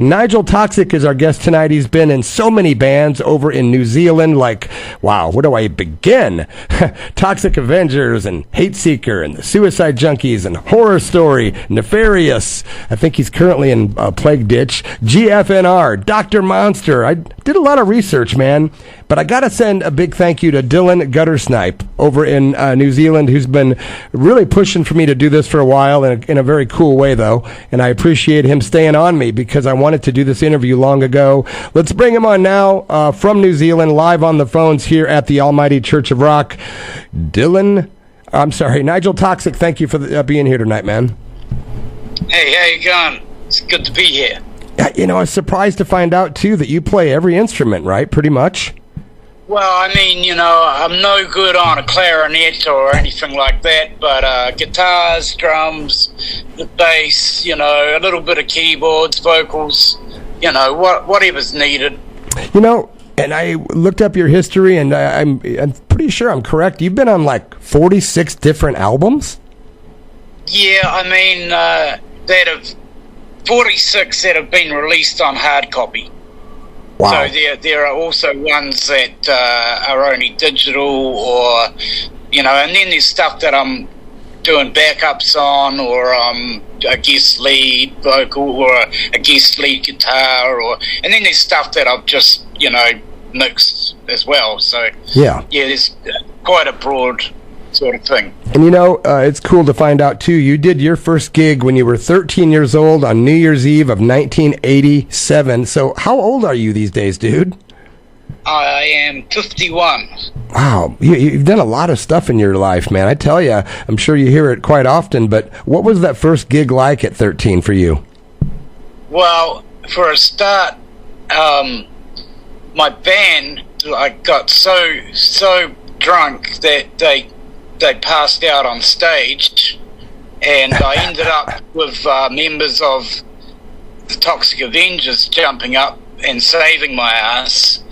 Nigel Toxic is our guest tonight. He's been in so many bands over in New Zealand, like, wow, where do I begin? Toxic Avengers and Hate Seeker and the Suicide Junkies and Horror Story, Nefarious. I think he's currently in Plague Ditch, GFNR, Dr. Monster. I did a lot of research, man. But I got to send a big thank you to Dylan Guttersnipe over in New Zealand, who's been really pushing for me to do this for a while in a very cool way, though. And I appreciate him staying on me because I wanted to do this interview long ago. Let's bring him on now from New Zealand, live on the phones here at the Almighty Church of Rock. Nigel Toxic, thank you for being here tonight, man. Hey, how you going? It's good to be here. You know, I was surprised to find out, too, that you play every instrument, right? Pretty much. Well, I mean, you know, I'm no good on a clarinet or anything like that, but guitars, drums, the bass, you know, a little bit of keyboards, vocals, you know, whatever's needed. You know, and I looked up your history, and I'm pretty sure I'm correct. You've been on like 46 different albums? Yeah, I mean, that have 46 that have been released on hard copy. Wow. So there are also ones that are only digital, or, you know, and then there's stuff that I'm doing backups on, or a guest lead vocal, or a guest lead guitar, and then there's stuff that I've just, you know, mixed as well. So yeah, there's quite a broad sort of thing. And you know, it's cool to find out too, you did your first gig when you were 13 years old on New Year's Eve of 1987. So how old are you these days, dude? I am 51. Wow, you've done a lot of stuff in your life, man. I tell you, I'm sure you hear it quite often, but what was that first gig like at 13 for you? Well, for a start, my band, I got so drunk that they passed out on stage, and I ended up with members of the Toxic Avengers jumping up and saving my ass,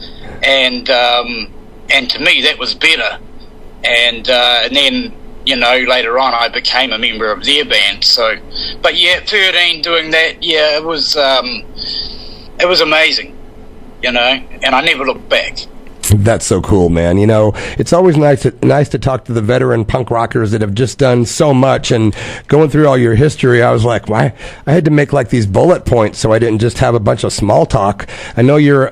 and to me that was better. And then, you know, later on I became a member of their band. So, but yeah, at 13 doing that, yeah, it was amazing, you know, and I never looked back. That's so cool, man. You know, it's always nice to talk to the veteran punk rockers that have just done so much. And going through all your history, I was like, why? I had to make like these bullet points so I didn't just have a bunch of small talk. I know you're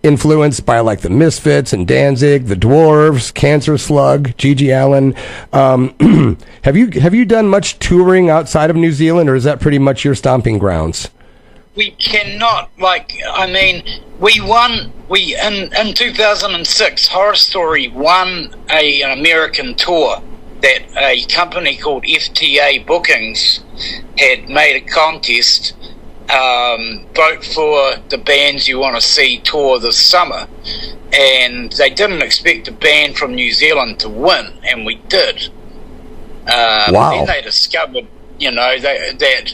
influenced by like the Misfits and Danzig, the Dwarves, Cancer Slug, Gigi Allen. Have you done much touring outside of New Zealand, or is that pretty much your stomping grounds? We cannot, in 2006, Horror Story won an American tour that a company called FTA Bookings had made a contest, vote for the bands you want to see tour this summer, and they didn't expect a band from New Zealand to win, and we did. Wow. Then they discovered, you know, that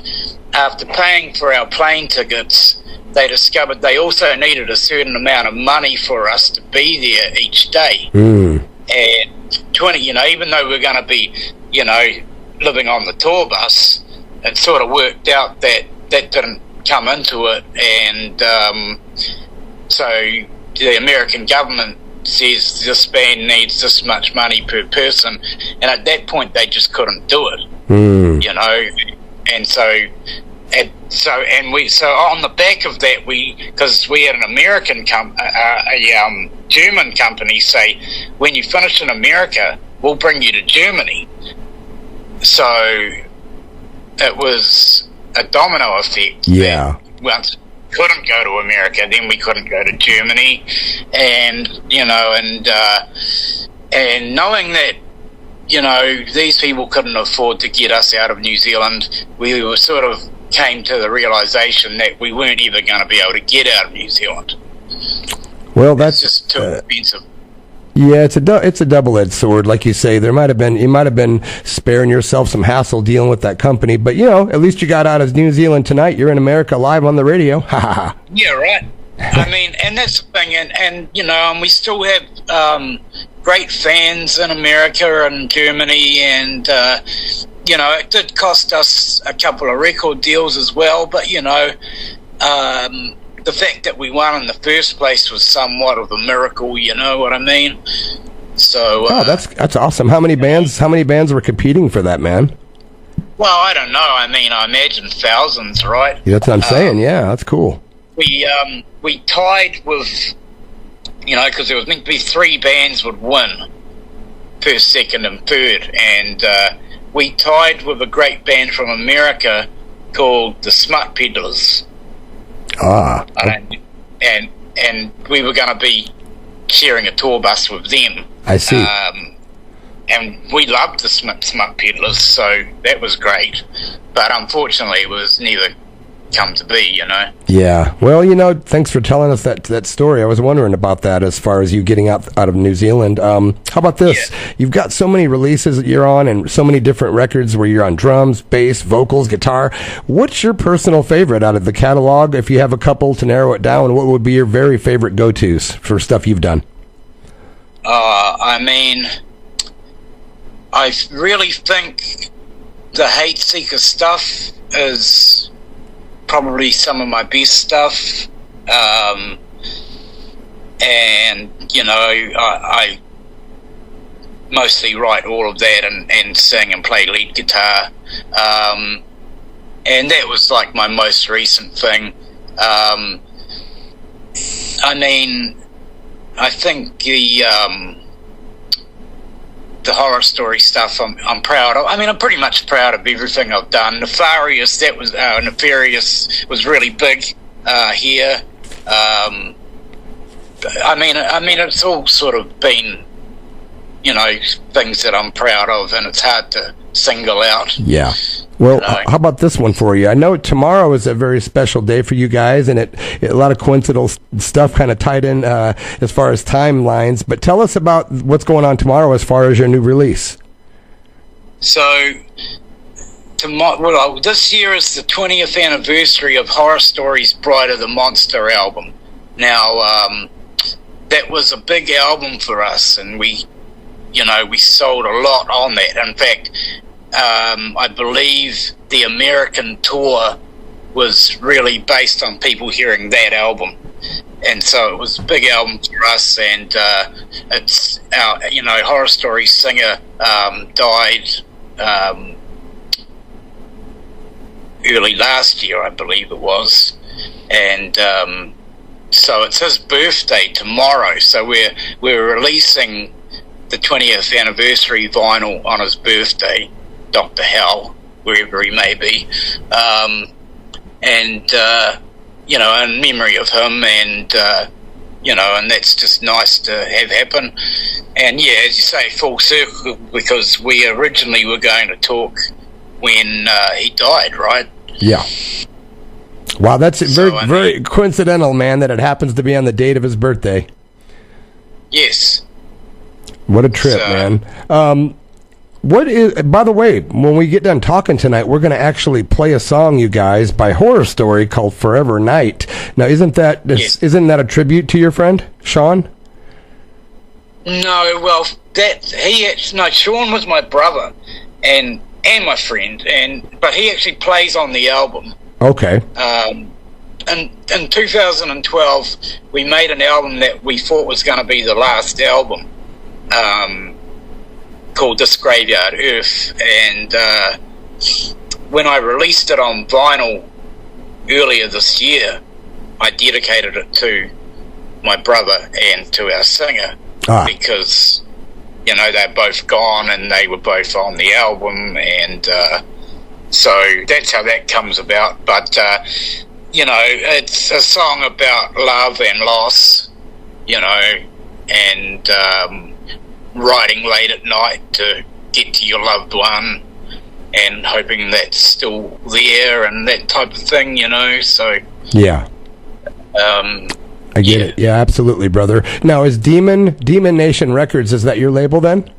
after paying for our plane tickets, they discovered they also needed a certain amount of money for us to be there each day. And 20, you know, even though we're going to be, you know, living on the tour bus, it sort of worked out that didn't come into it. And so the American government says this band needs this much money per person, and at that point they just couldn't do it. You know. And so on the back of that, because we had an American German company say, when you finish in America, we'll bring you to Germany. So it was a domino effect. Yeah. Once we couldn't go to America, then we couldn't go to Germany, and you know, and knowing that, you know, these people couldn't afford to get us out of New Zealand, we were sort of came to the realization that we weren't ever going to be able to get out of New Zealand. Well, that's just too expensive. Yeah, it's a double-edged sword, like you say. You might have been sparing yourself some hassle dealing with that company, but you know, at least you got out of New Zealand tonight. You're in America live on the radio. Ha ha ha. Yeah, right. I mean, and that's the thing, and you know, and we still have great fans in America and Germany, and you know, it did cost us a couple of record deals as well, but you know, The fact that we won in the first place was somewhat of a miracle, you know what I mean? So that's awesome. How many bands were competing for that, man? Well, I don't know. I mean, I imagine thousands, right? Yeah, that's what I'm saying. Yeah, that's cool. We tied with, because there was meant to be 3 bands would win, first, second, and third, and we tied with a great band from America called the Smut Peddlers. And we were going to be sharing a tour bus with them. I see. And we loved the Smut Peddlers, so that was great. But unfortunately, it was never come to be, Yeah. Well, thanks for telling us that story. I was wondering about that as far as you getting out of New Zealand. How about this? Yeah. You've got so many releases that you're on and so many different records where you're on drums, bass, vocals, guitar. What's your personal favorite out of the catalog? If you have a couple to narrow it down, what would be your very favorite go-tos for stuff you've done? I mean, I really think the Hate Seeker stuff is probably some of my best stuff, and I mostly write all of that and sing and play lead guitar, and that was like my most recent thing. I mean, I think the horror story stuff I'm proud of. I mean, I'm pretty much proud of everything I've done. Nefarious was really big here. I mean, it's all sort of been, things that I'm proud of, and it's hard to single out. Yeah. Well, how about this one for you? I know tomorrow is a very special day for you guys, and a lot of coincidental stuff kind of tied in as far as timelines. But tell us about what's going on tomorrow as far as your new release. So, tomorrow, this year is the 20th anniversary of Horror Stories' Bride of the Monster album. Now, that was a big album for us, and we sold a lot on that. In fact, I believe the American tour was really based on people hearing that album, and so it was a big album for us. And it's our, Horror Story singer died early last year, I believe it was, and so it's his birthday tomorrow. So we're releasing the 20th anniversary vinyl on his birthday, Dr. Hell, wherever he may be, and in memory of him, and and that's just nice to have happen. And yeah, as you say, full circle, because we originally were going to talk when he died, right? Yeah. Wow, that's very coincidental, man, that it happens to be on the date of his birthday. Yes. What a trip, man. What is? By the way, when we get done talking tonight, we're going to actually play a song, you guys, by Horror Story called "Forever Night." Now, isn't that a tribute to your friend Sean? No, well, Sean was my brother and my friend, but he actually plays on the album. Okay. And in 2012, we made an album that we thought was going to be the last album. Called This Graveyard Earth, and when I released it on vinyl earlier this year, I dedicated it to my brother and to our singer, because they're both gone and they were both on the album, and so that's how that comes about. But it's a song about love and loss, and riding late at night to get to your loved one and hoping that's still there and that type of thing, so yeah. I get it. Yeah, absolutely, brother. Now, is Demon Nation Records, is that your label then?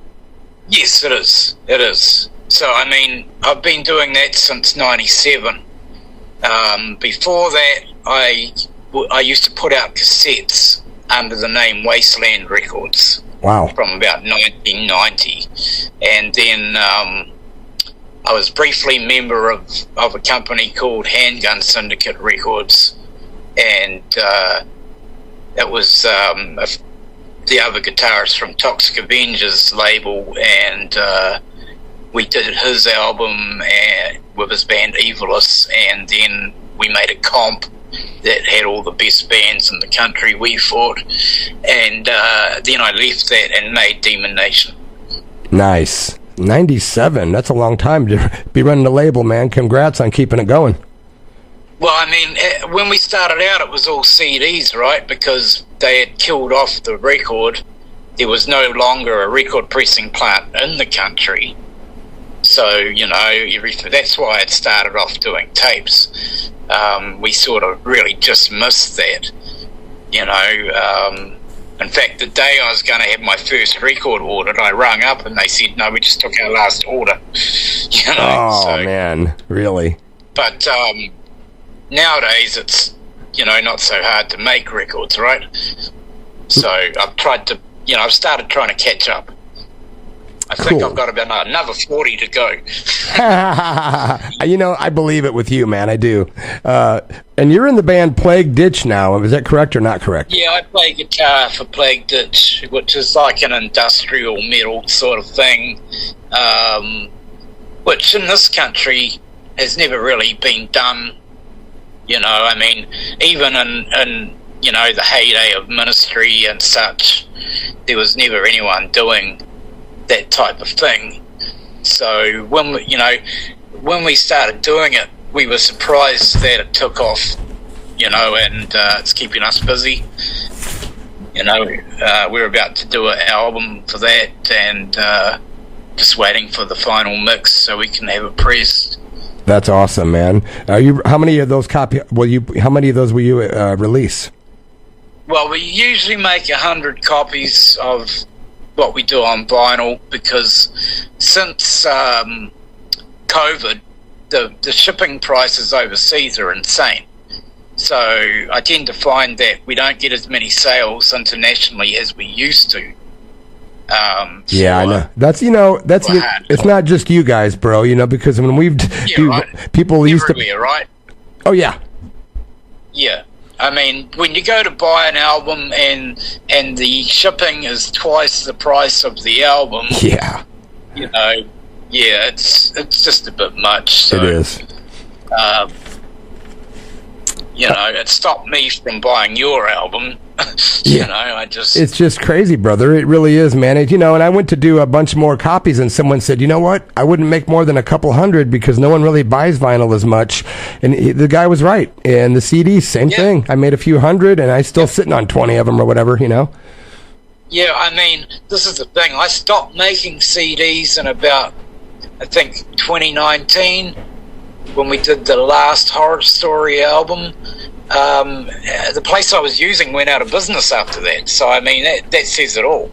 Yes, it is. So I mean, I've been doing that since 97. Before that, I used to put out cassettes under the name Wasteland Records. Wow. From about 1990, and then I was briefly member of a company called Handgun Syndicate Records, it was the other guitarist from Toxic Avengers label, and we did his album with his band Evilus, and then we made a comp that had all the best bands in the country, we thought, and then I left that and made Demon Nation. Nice. 97, that's a long time to be running a label, man. Congrats on keeping it going. Well, I mean, when we started out, it was all CDs, right? Because they had killed off the record. There was no longer a record pressing plant in the country. So, you know, that's why it started off doing tapes. We sort of really just missed that, you know. In fact, the day I was going to have my first record ordered, I rang up and they said, no, we just took our last order. You know, oh, man, really? But nowadays it's, you know, not so hard to make records, right? So I've tried to, you know, I've started trying to catch up. I think I've got about another 40 to go. You know, I believe it with you, man. I do. And you're in the band Plague Ditch now. Is that correct or not correct? Yeah, I play guitar for Plague Ditch, which is like an industrial metal sort of thing, which in this country has never really been done. You know, I mean, even in you know, the heyday of Ministry and such, there was never anyone doing that type of thing. So when we started doing it, we were surprised that it took off, you know, and it's keeping us busy. You know, we're about to do an album for that, and just waiting for the final mix so we can have it pressed. That's awesome, man. How many of those will you release? Well, we usually make 100 copies of what we do on vinyl, because since COVID, the shipping prices overseas are insane. So I tend to find that we don't get as many sales internationally as we used to. Yeah, I know. It's not just you guys, bro. You know, because when people used to, right? Oh yeah, yeah. I mean, when you go to buy an album and the shipping is twice the price of the album, yeah, you know, yeah, it's just a bit much. So, it is. You know, it stopped me from buying your album. You know, it's just crazy, brother. It really is, man. You know, and I went to do a bunch more copies, and someone said, you know what? I wouldn't make more than a couple hundred because no one really buys vinyl as much. And the guy was right. And the CDs, same thing. I made a few hundred, and I still sitting on 20 of them or whatever, you know? Yeah, I mean, this is the thing. I stopped making CDs in about, I think, 2019, when we did the last Horror Story album. The place I was using went out of business after that. So, I mean, that says it all.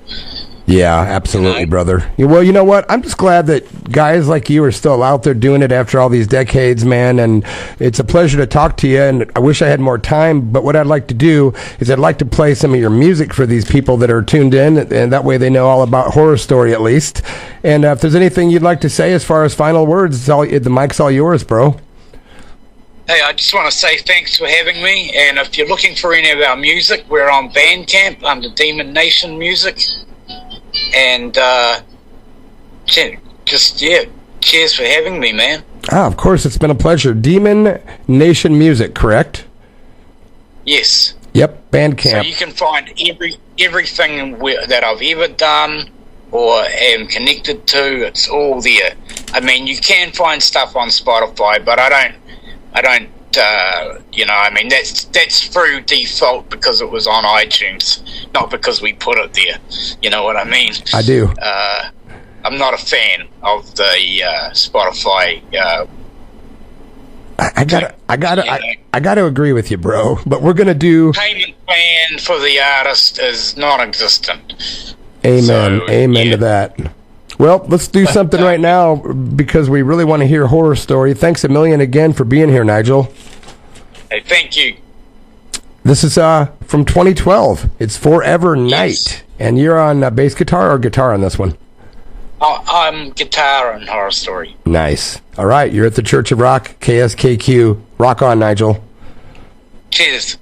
Yeah, absolutely, brother. Well, you know what? I'm just glad that guys like you are still out there doing it after all these decades, man. And it's a pleasure to talk to you. And I wish I had more time. But what I'd like to do is I'd like to play some of your music for these people that are tuned in. And that way they know all about Horror Story at least. And if there's anything you'd like to say as far as final words, the mic's all yours, bro. Hey, I just want to say thanks for having me. And if you're looking for any of our music, we're on Bandcamp under Demon Nation Music. And cheers for having me, man. Of course, it's been a pleasure. Demon Nation Music, correct? Yes. Yep, Bandcamp. So you can find everything that I've ever done or am connected to. It's all there. I mean, you can find stuff on Spotify, but I don't. You know, I mean, that's through default because it was on iTunes, not because we put it there. You know what I mean? I do. I'm not a fan of the Spotify. I gotta agree with you, bro. But we're gonna do payment plan for the artist is non-existent. Amen. Amen to that. Well, let's do something right now because we really want to hear Horror Story. Thanks a million again for being here, Nigel. Hey, thank you. This is from 2012. It's Forever Night. And you're on bass guitar or guitar on this one? I'm guitar on Horror Story. Nice. All right, you're at the Church of Rock, KSKQ. Rock on, Nigel. Cheers.